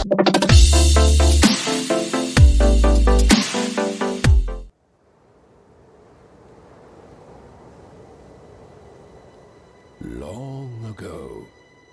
Long ago,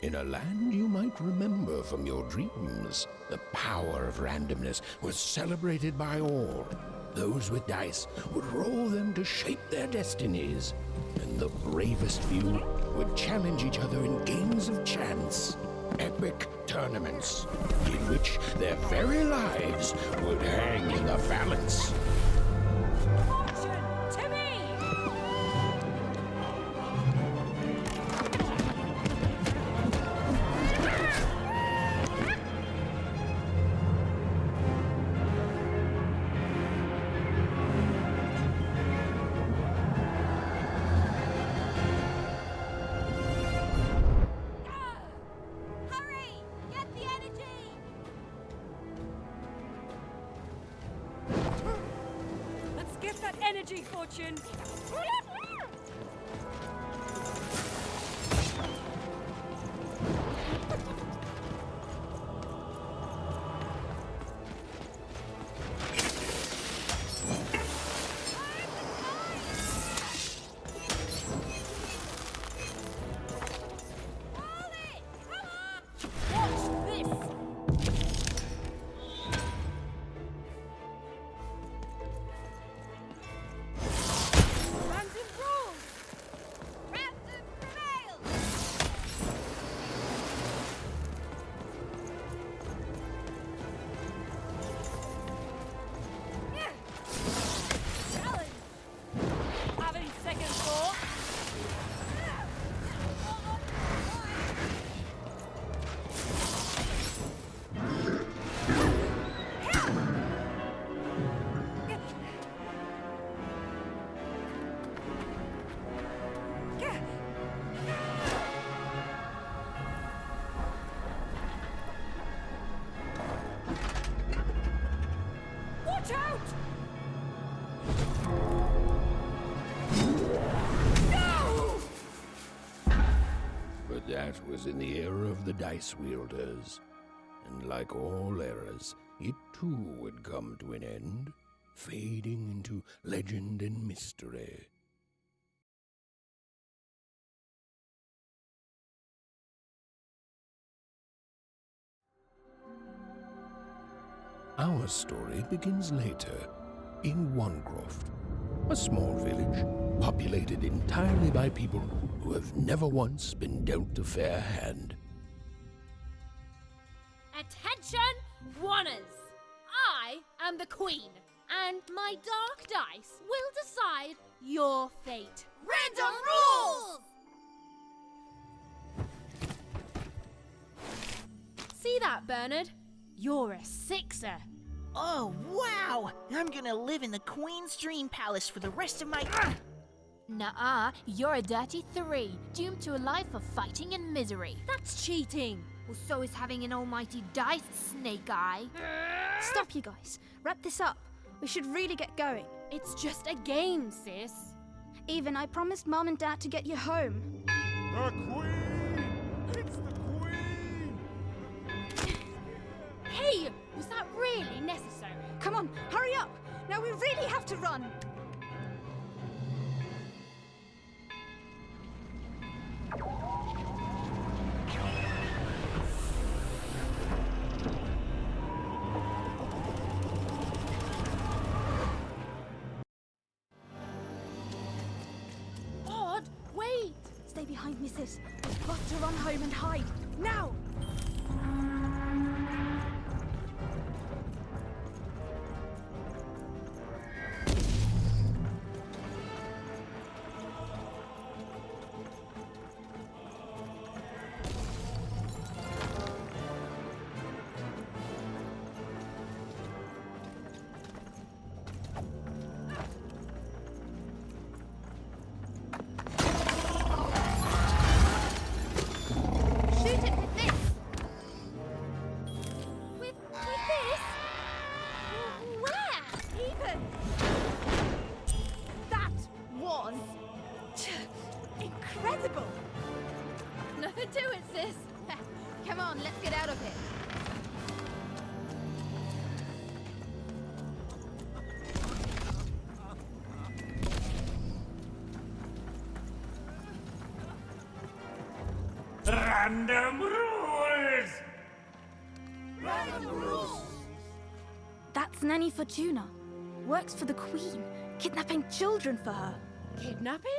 in a land you might remember from your dreams, the power of randomness was celebrated by all. Those with dice would roll them to shape their destinies, and the bravest few would challenge each other in games of chance. Epic tournaments, in which their very lives would hang in the balance. Fortune to me! Hurry! Get the energy! Let's get that energy, Fortune! Watch this! Random rules! Random prevails! Challenge! Having second thought? Watch out! No! But that was in the era of the dice wielders. And like all eras, it too would come to an end, fading into legend and mystery. Our story begins later, in Wanecroft, a small village populated entirely by people who have never once been dealt a fair hand. Attention, Wanners! I am the Queen, and my dark dice will decide your fate. Random rules! See that, Bernard? You're a sixer. Oh, wow! I'm gonna live in the Queen's Dream Palace for the rest of my... Nuh-uh, you're a dirty 3, doomed to a life of fighting and misery. That's cheating. Well, so is having an almighty dice, Snake Eye. Stop, you guys. Wrap this up. We should really get going. It's just a game, sis. Even, I promised Mom and Dad to get you home. The Queen! It's the Queen! Hey, was that really necessary? Come on, hurry up! Now we really have to run! Odd, wait! Stay behind me, sis. We've got to run home and hide. Now! Shoot it with this! With this? Where? Even! That was... incredible! Nothing to it, sis. Come on, let's get out of here. Random rules! That's Nanny Fortuna. Works for the Queen, kidnapping children for her. Kidnapping?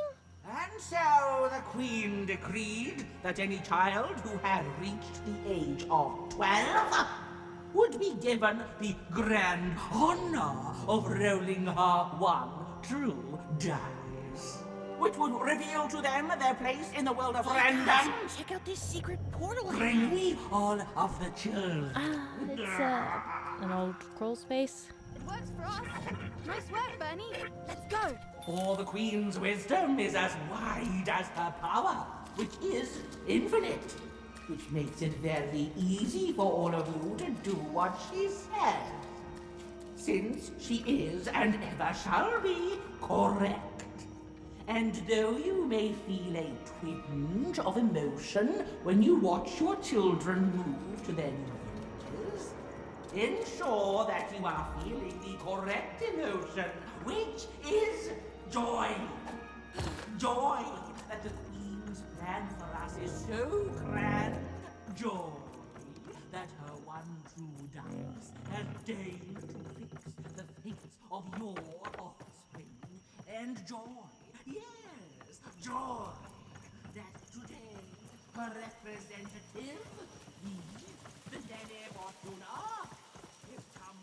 And so the Queen decreed that any child who had reached the age of 12 would be given the grand honor of rolling her one true dice, which would reveal to them their place in the world of random. Check out this secret portal. Bring me all of the children. It's an old crawl space. It works for us. Nice work, Bernie. Let's go. For the Queen's wisdom is as wide as her power, which is infinite, which makes it very easy for all of you to do what she says, since she is and ever shall be correct. And though you may feel a twinge of emotion when you watch your children move to their new villages, ensure that you are feeling the correct emotion, which is joy. Joy that the Queen's plan for us is so grand. Joy that her one true dice has deigned to fix the fates of your offspring. And joy, yes, joy that today her representative, the Lady Fortuna, has come.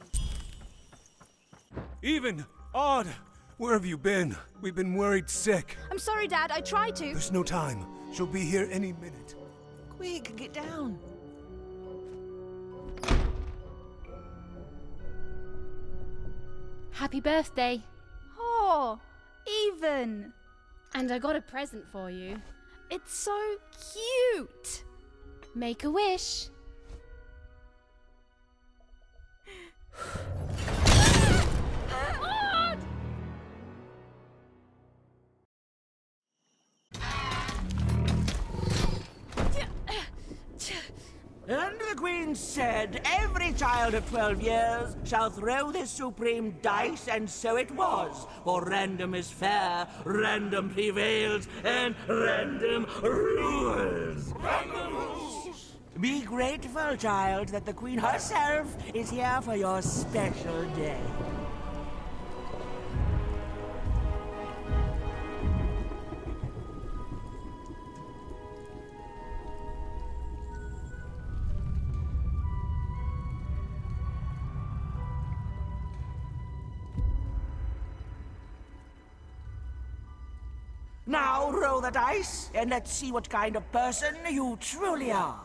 Even! Odd! Where have you been? We've been worried sick. I'm sorry, Dad. I tried to. There's no time. She'll be here any minute. Quick, get down. Happy birthday. Oh, Even. And I got a present for you. It's so cute. Make a wish. And the Queen said, every child of 12 years shall throw this supreme dice, and so it was. For random is fair, random prevails, and random rules. Random rules! Be grateful, child, that the Queen herself is here for your special day. Now roll the dice, and let's see what kind of person you truly are.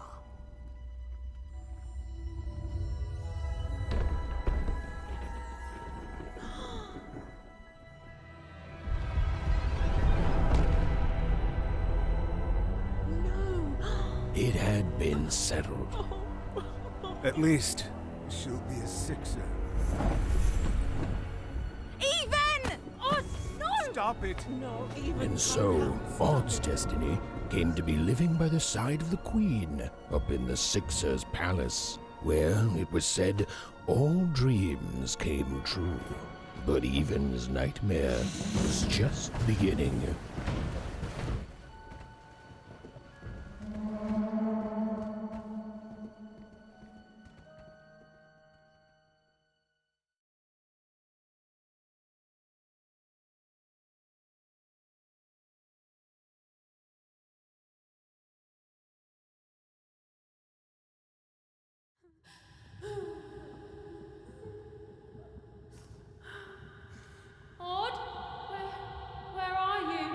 It had been settled. At least, she'll be a sixer. Even! Oh, no! Stop it! And so, Odd's destiny came to be living by the side of the Queen up in the Sixer's palace, where, it was said, all dreams came true. But Even's nightmare was just beginning. Odd? Where are you?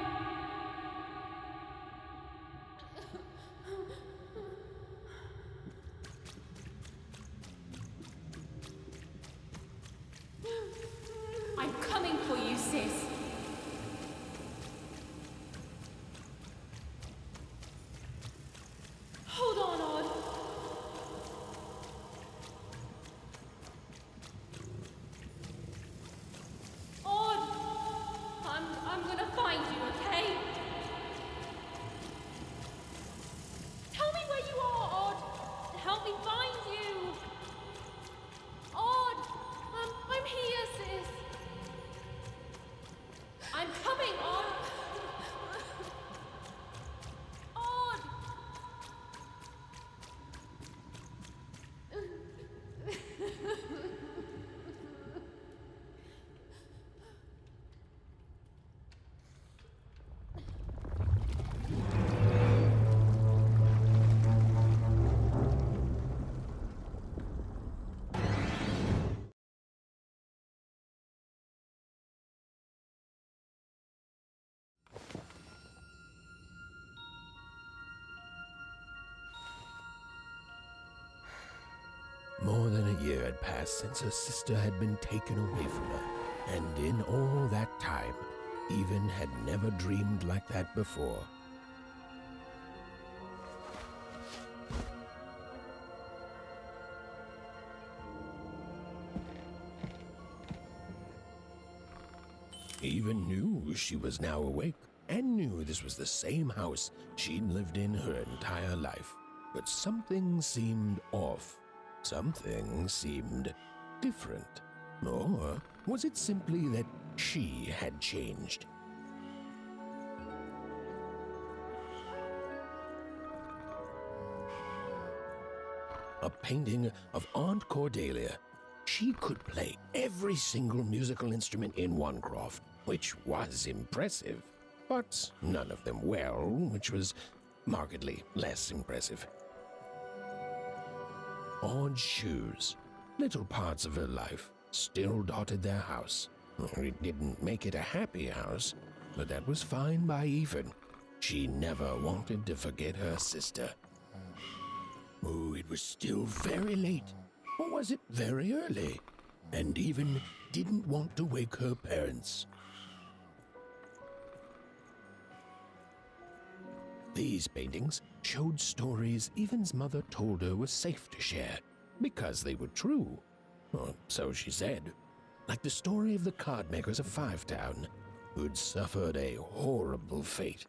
More than a year had passed since her sister had been taken away from her, and in all that time, Even had never dreamed like that before. Even knew she was now awake, and knew this was the same house she'd lived in her entire life. But something seemed off. Something seemed different. Or was it simply that she had changed? A painting of Aunt Cordelia. She could play every single musical instrument in Wanecroft, which was impressive, but none of them well, which was markedly less impressive. Odd shoes, little parts of her life, still dotted their house. It didn't make it a happy house, but that was fine by Even. She never wanted to forget her sister. Oh, it was still very late. Or was it very early? And Even didn't want to wake her parents. These paintings showed stories Even's mother told her was safe to share, because they were true. Or so she said. Like the story of the card makers of Five Town, who'd suffered a horrible fate.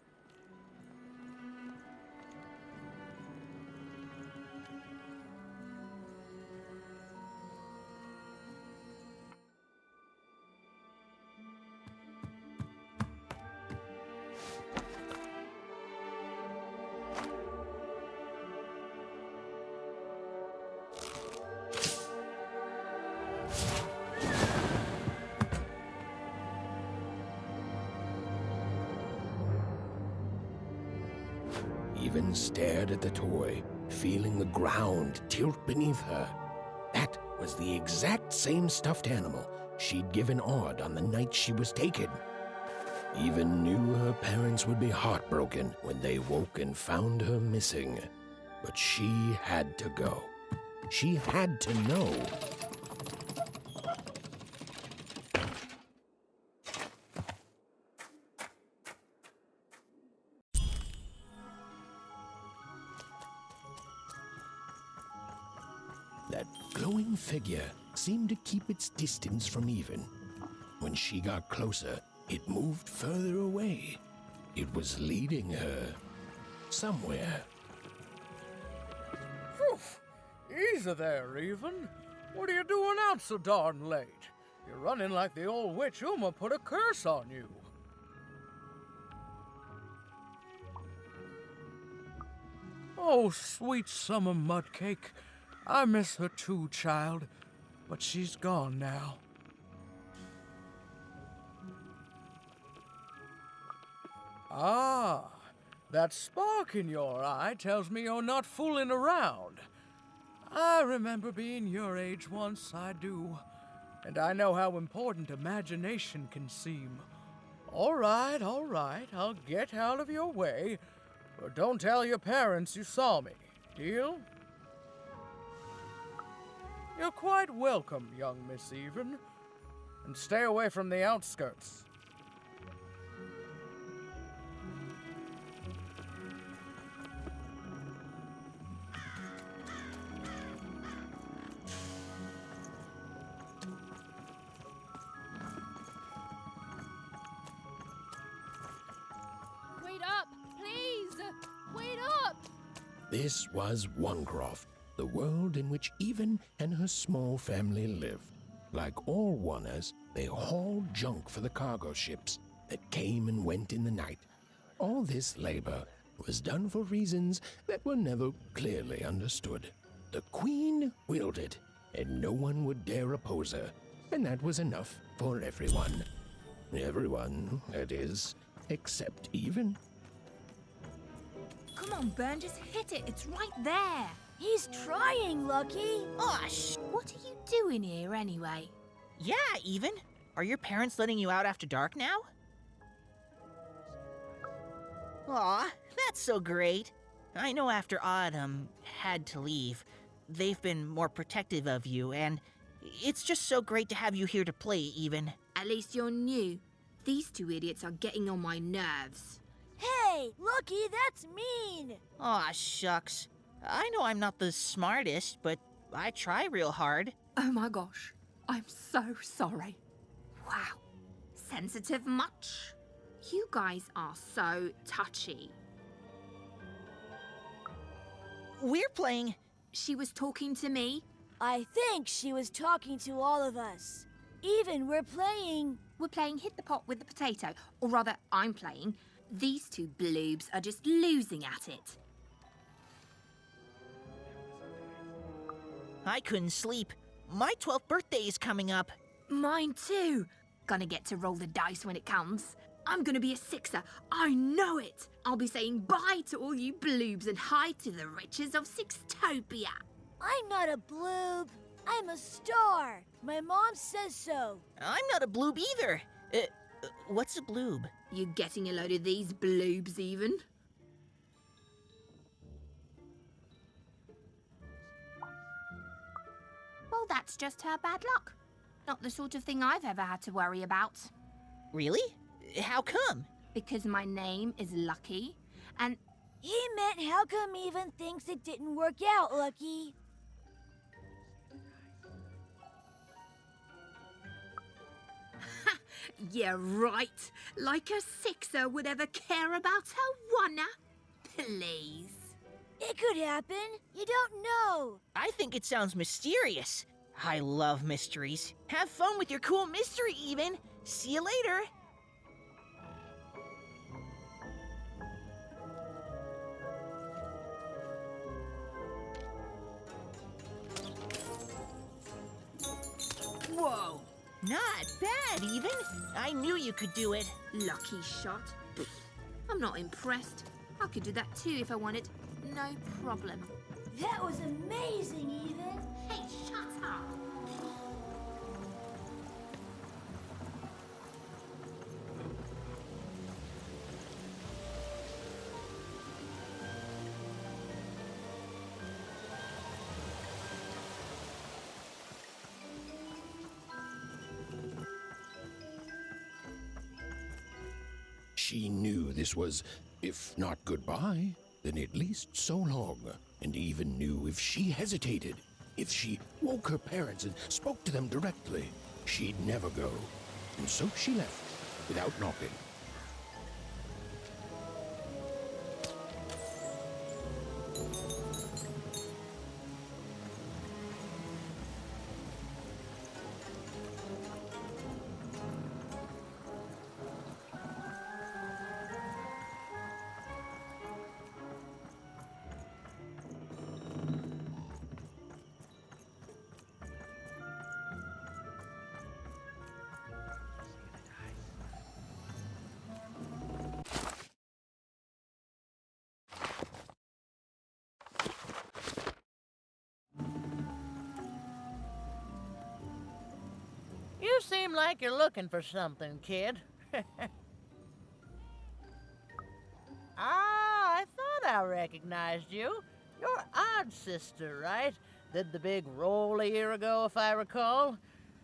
Even stared at the toy, feeling the ground tilt beneath her. That was the exact same stuffed animal she'd given Odd on the night she was taken. Even knew her parents would be heartbroken when they woke and found her missing. But she had to go. She had to know. That glowing figure seemed to keep its distance from Even. When she got closer, it moved further away. It was leading her somewhere. Phew! Easy there, Even. What are you doing out so darn late? You're running like the old witch Uma put a curse on you. Oh, sweet summer mudcake. I miss her too, child, but she's gone now. Ah, that spark in your eye tells me you're not fooling around. I remember being your age once, I do, and I know how important imagination can seem. All right, I'll get out of your way, but don't tell your parents you saw me, deal? You're quite welcome, young Miss Even, and stay away from the outskirts. Wait up, please! Wait up! This was Wanecroft, the world in which Even and her small family lived. Like all Wanners, they hauled junk for the cargo ships that came and went in the night. All this labor was done for reasons that were never clearly understood. The Queen willed it, and no one would dare oppose her, and that was enough for everyone. Everyone, that is, except Even. Come on, Burn, just hit it. It's right there. He's trying, Lucky. Gosh! What are you doing here anyway? Yeah, Even. Are your parents letting you out after dark now? Aw, that's so great. I know after Odd, had to leave. they've been more protective of you, and it's just so great to have you here to play, even. At least you're new. These two idiots are getting on my nerves. Hey, Lucky, that's mean! Aw, shucks. I know I'm not the smartest, but I try real hard. Oh my gosh, I'm so sorry. Wow, sensitive much? You guys are so touchy. We're playing... She was talking to me. I think she was talking to all of us. Even we're playing... We're playing Hit the Pot with the Potato, or rather, I'm playing. These two bloobs are just losing at it. I couldn't sleep. My 12th birthday is coming up. Mine too. Gonna get to roll the dice when it comes. I'm gonna be a sixer. I know it. I'll be saying bye to all you bloobs and hi to the riches of Sixtopia. I'm not a bloob. I'm a star. My mom says so. I'm not a bloob either. What's a bloob? You getting a load of these bloobs even? Well, that's just her bad luck. Not the sort of thing I've ever had to worry about. Really? How come? Because my name is Lucky, and... He meant how come even thinks it didn't work out, Lucky? Yeah, right. Like a sixer would ever care about her wanna. Please. It could happen. You don't know. I think it sounds mysterious. I love mysteries. Have fun with your cool mystery, even. See you later. Whoa. Not bad, even. I knew you could do it. Lucky shot. I'm not impressed. I could do that too if I wanted. No problem. That was amazing, even. Hey, shut up. She knew this was, if not goodbye, then at least so long, and even knew if she hesitated, if she woke her parents and spoke to them directly, she'd never go. And so she left, without knocking. You seem like you're looking for something, kid. I thought I recognized you. You're Odd Sister, right? Did the big roll a year ago, if I recall.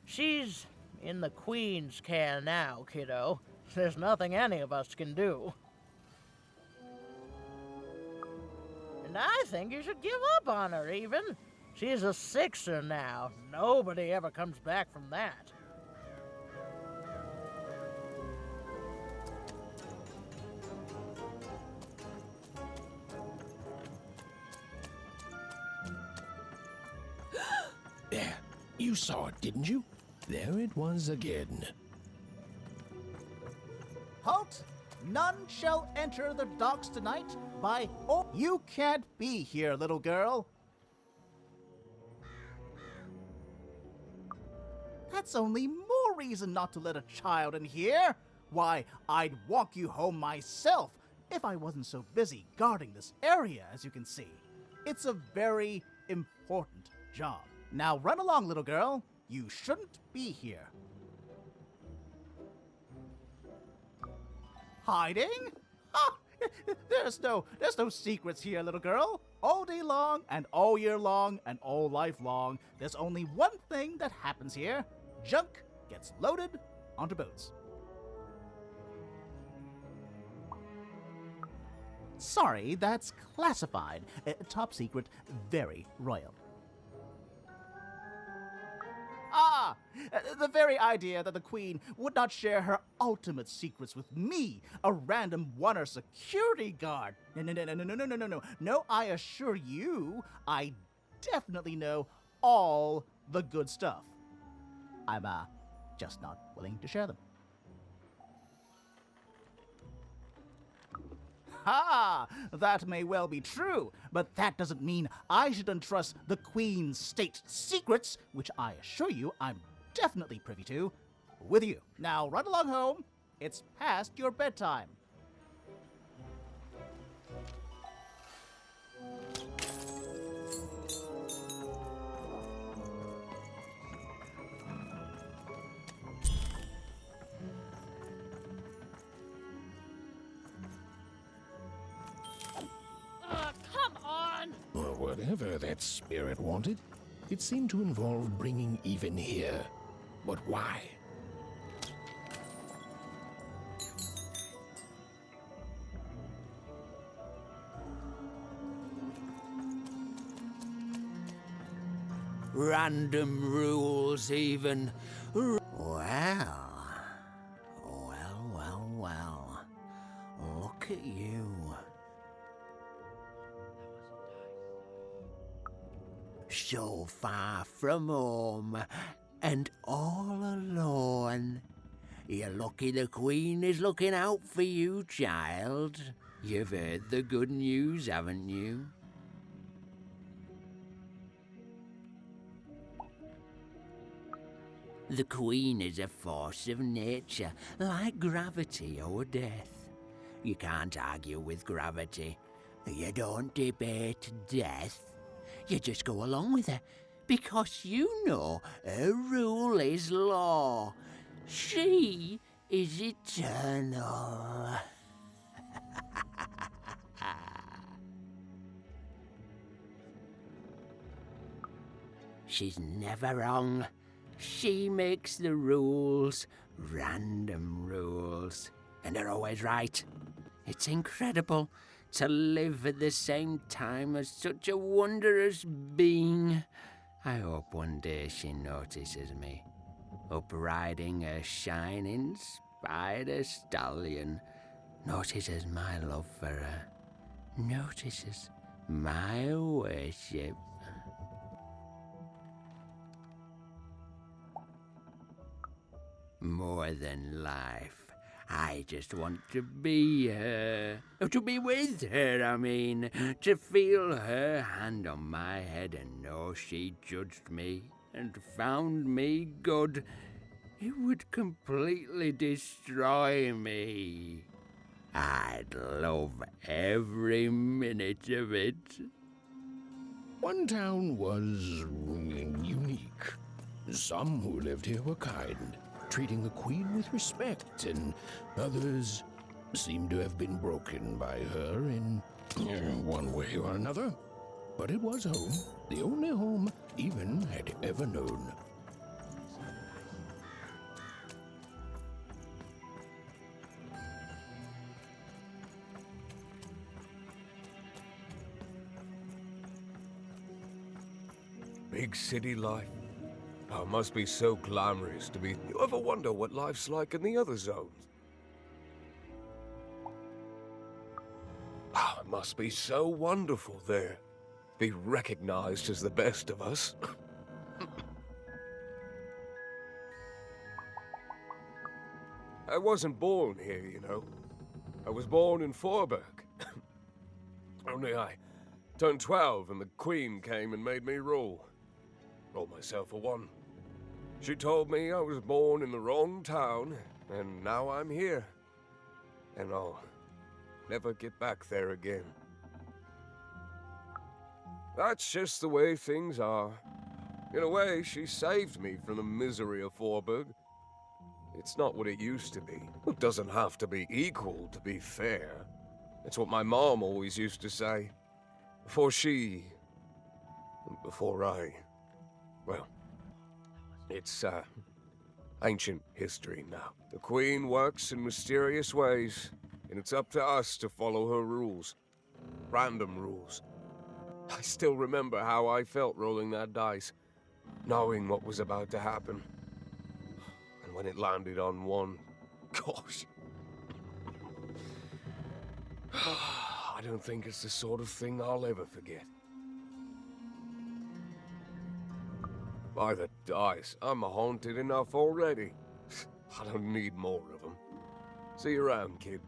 She's in the Queen's care now, kiddo. There's nothing any of us can do. And I think you should give up on her, even. She's a sixer now. Nobody ever comes back from that. There, you saw it, didn't you? There it was again. Halt! None shall enter the docks tonight by... Oh, you can't be here, little girl. That's only more reason not to let a child in here. Why, I'd walk you home myself if I wasn't so busy guarding this area, as you can see. It's a very important job. Now run along, little girl. You shouldn't be here. Hiding? Ha! There's no secrets here, little girl. All day long, and all year long, and all life long, there's only one thing that happens here. Junk gets loaded onto boats. Sorry, that's classified. Top secret, very royal. Ah! The very idea that the Queen would not share her ultimate secrets with me, a random Oner security guard. No. No, I assure you, I definitely know all the good stuff. I'm, just not willing to share them. Ha! That may well be true, but that doesn't mean I should entrust the Queen's state secrets, which I assure you I'm definitely privy to, with you. Now run along home. It's past your bedtime. Come on! Or whatever that spirit wanted, it seemed to involve bringing Even here. But why? Random rules, even. Well. Look at you. So far from home, and all alone. You're lucky the Queen is looking out for you, child. You've heard the good news, haven't you? The Queen is a force of nature, like gravity or death. You can't argue with gravity. You don't debate death. You just go along with her, because you know her rule is law. She is eternal. She's never wrong. She makes the rules, random rules, and they're always right. It's incredible to live at the same time as such a wondrous being. I hope one day she notices me, up riding a shining spider stallion, notices my love for her, notices my worship. More than life, I just want to be her. To be with her, I mean. To feel her hand on my head and know she judged me and found me good. It would completely destroy me. I'd love every minute of it. One town was unique. Some who lived here were kind, treating the Queen with respect, and others seemed to have been broken by her in one way or another. But it was home, the only home Even had ever known. Big city life. Oh, it must be so glamorous to be... You ever wonder what life's like in the other zones? Oh, it must be so wonderful there. Be recognized as the best of us. I wasn't born here, you know. I was born in Forberg. Only I turned 12 and the Queen came and made me rule. Rolled myself a one. She told me I was born in the wrong town, and now I'm here. And I'll never get back there again. That's just the way things are. In a way, she saved me from the misery of Forberg. It's not what it used to be. It doesn't have to be equal to be fair. That's what my mom always used to say. Before I... Well, it's, ancient history now. The Queen works in mysterious ways, and it's up to us to follow her rules. Random rules. I still remember how I felt rolling that dice, knowing what was about to happen. And when it landed on one, gosh. I don't think it's the sort of thing I'll ever forget. By the dice, I'm haunted enough already. I don't need more of them. See you around, kid.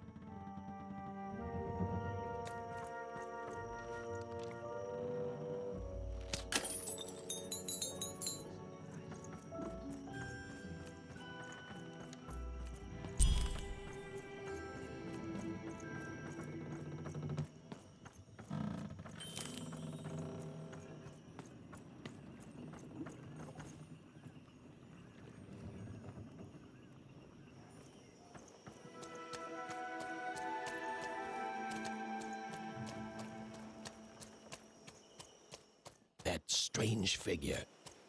That strange figure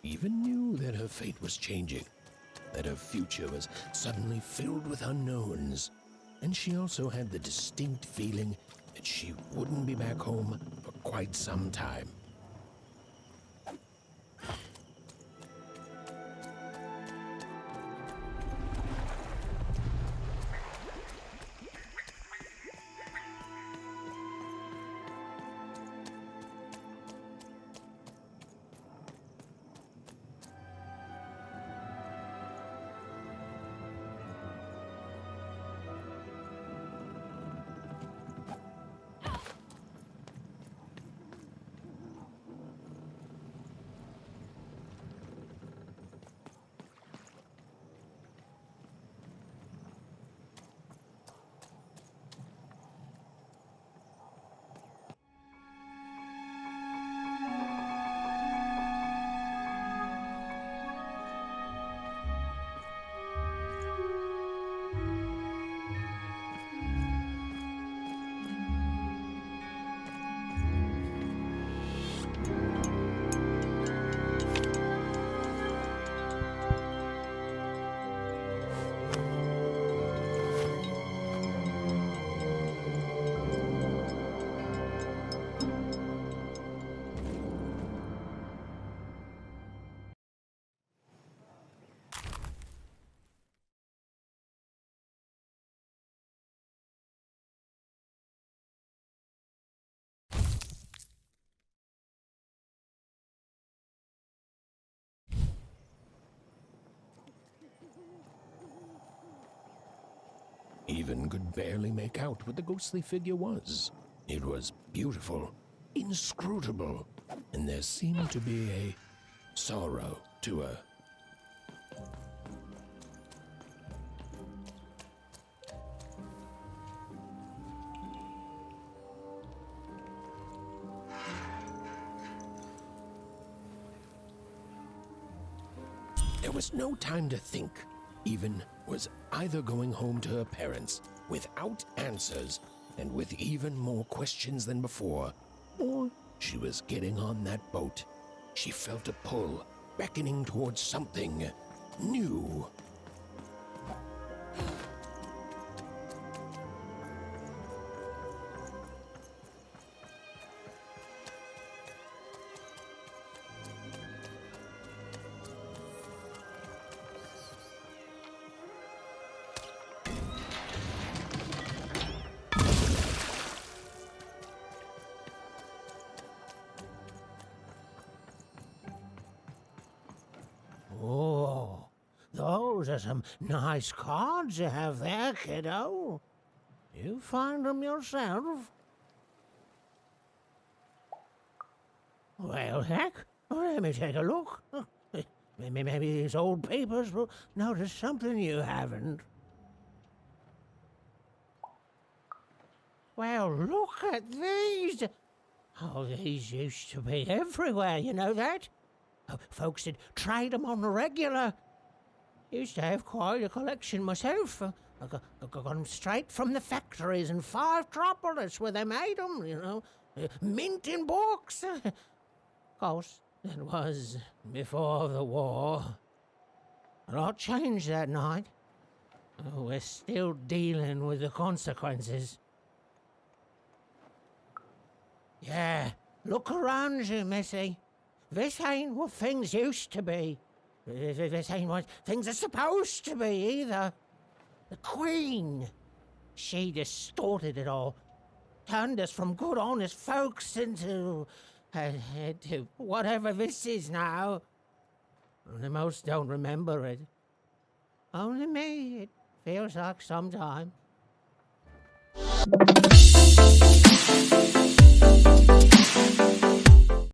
even knew that her fate was changing, that her future was suddenly filled with unknowns, and she also had the distinct feeling that she wouldn't be back home for quite some time. Even could barely make out what the ghostly figure was. It was beautiful, inscrutable, and there seemed to be a sorrow to her. There was no time to think. Even was either going home to her parents without answers and with even more questions than before, or she was getting on that boat. She felt a pull, beckoning towards something new. Oh, those are some nice cards you have there, kiddo. You find them yourself? Well, heck, let me take a look. Maybe these old papers will notice something you haven't. Well, look at these. Oh, these used to be everywhere, you know that? Folks would trade them on the regular. Used to have quite a collection myself. I got them straight from the factories in 5 where they made them, you know. Mint in books. Of course, that was before the war. A lot changed that night. We're still dealing with the consequences. Yeah, look around you, Missy. This ain't what things used to be. This ain't what things are supposed to be, either. The Queen, she distorted it all. Turned us from good, honest folks into whatever this is now. The most don't remember it. Only me, it feels like some time.